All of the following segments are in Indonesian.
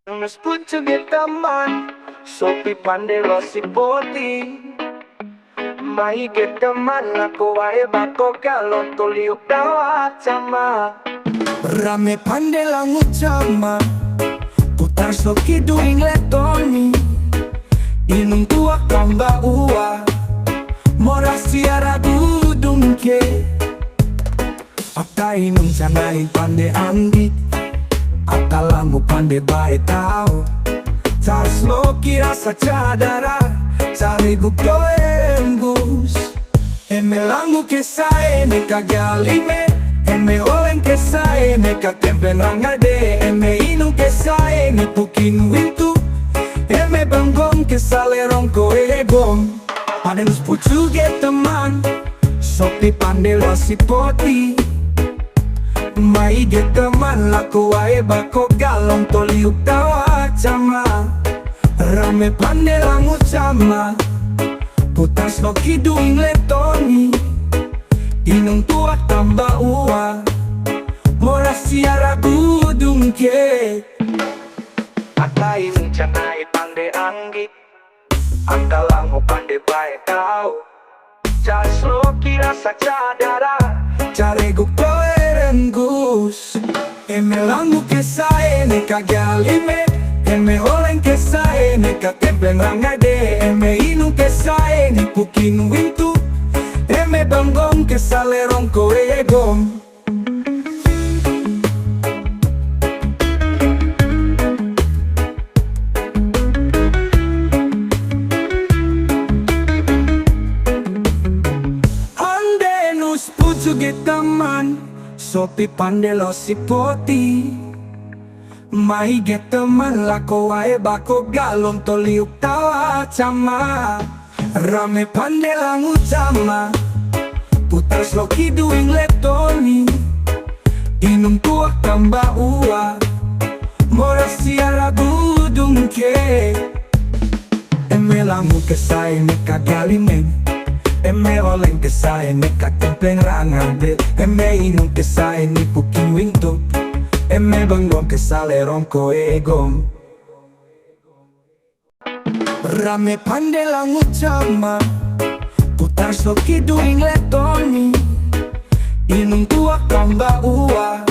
Mas pucho getaman, sopi pandelo si poti. Mai getaman lako wae bako galon toliuk dawa cama. Rame pandela ngucama, putar soki duing letoni. Inung tua kamba ua, mora siara dudungke. Apta inung sanain pande anggi, akalamu pande bae tau. Tas lo kira sajadara, cari gukdo embus. Eme langu kesae neka galime, eme oleng kesae neka tempen rangade. Eme inung kesae nipukin wintu, eme banggong kesale rongko egom. Padenus pucu get teman, sopi pandelo si poti. Mai get teman laku wae bako galong toliuk tawa cama. Rame pandela ngucama, putas lo kiduing letoni. Inung tua tambah ua, mora siara budungke. Ata inung canai pande anggi, akalangu pande bae tau. Jas lo kira sajadara, cari gukdo erenggus. Eme langu kesae neka galime, eme oleng kesae neka tempen rangade. Eme inung kesae nipukin wintu, eme banggong kesale rongko egom. Andenus pucu getaman, sopi pandelo si poti. Mai get teman lako wae bako galon toliuk tawa cama. Rame pandela ngucama, putar lo kiduing letoni. Inung tua tambah ua, mora siara budungke. Eme langu kesae neka galimeng, eme oleng kesae neka templeng rangade. Eme inung kesae nipukin wintu, eme banggong kesale rongko egom. Rame pandela ngucama, putar lo kiduing letoni. Inung tua kamba ua,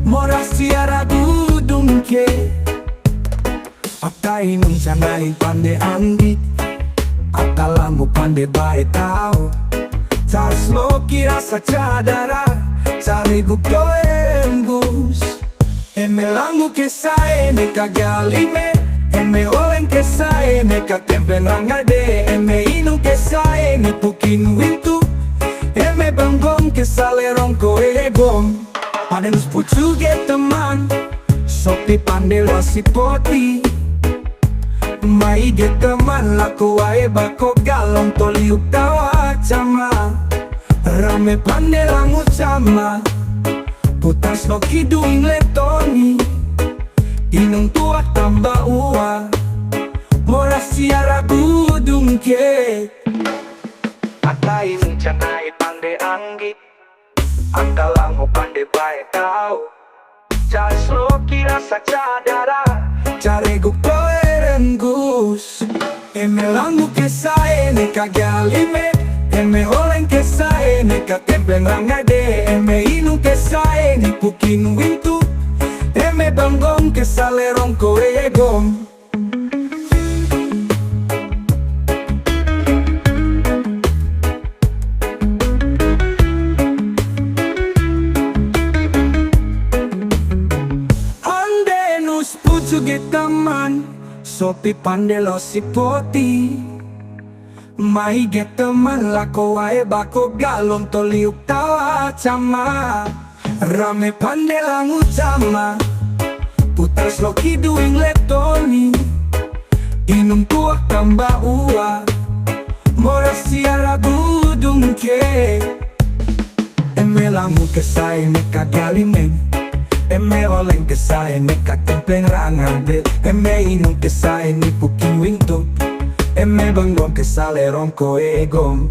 mora siara dudungke. Apta inung sanain pande anggi, akalamu pande bae tau. Tas lo kira sajadara, cari gukdo embus. Eme langu kesae neka galime, eme oleng kesae neka tempen rangade. Eme inung kesae nipukin wintu, eme banggong kesale rongko egom. Padenus pucu get teman, sopi pandelo si poti. Mai get teman laku wae bako galong toliuk tawa cama. Rame pandela ngucama, putas lo kiduing letoni. Inung tua tambah ua, mora siara budungke. Ata inung canai pande anggi, akalangu pande bae tau. Jas lo kira sajadara, cari gukdo erenggus. Eme langu kesae neka galime, eme oleng kesae neka templeng rangade. Eme inung kesae nipukin wintu, eme banggong kesale rongko egom. Andenus pucu getaman, sopi pandelo si poti. Mai get teman lako wae bako galon toliuk tawa cama. Rame pandela ngucama, putar lo kiduing letoni. Inung tua tambah ua, mora siara budungke. Eme langu kesae neka galimeng, eme oleng kesae neka templeng rangade. Eme inung kesae nipukin wintu, eme banggong kesale rongko egom.